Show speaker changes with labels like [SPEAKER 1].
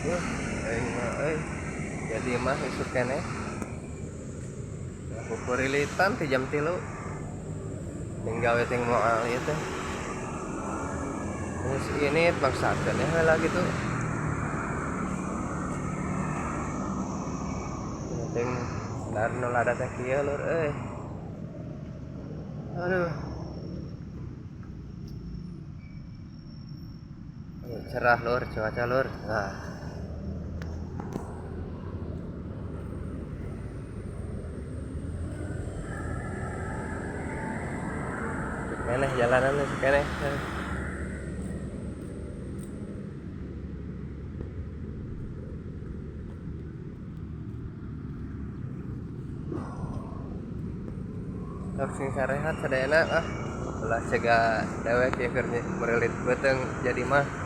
[SPEAKER 1] Wah, aing mah jadi mah isuk keneh. Aku kurilitan ti jam 3. Tinggal ting moal ieu teh. Terus ini paksakeun ya heula gitu. Ting dar nu lada teh kieu lur euy. Aduh. Cerah lur cuaca lur. Nah. Keneh jalanan keneh. Sok sing sarehat sadayana ulah cegah dewek ya keur meurelit beuteung jadi mah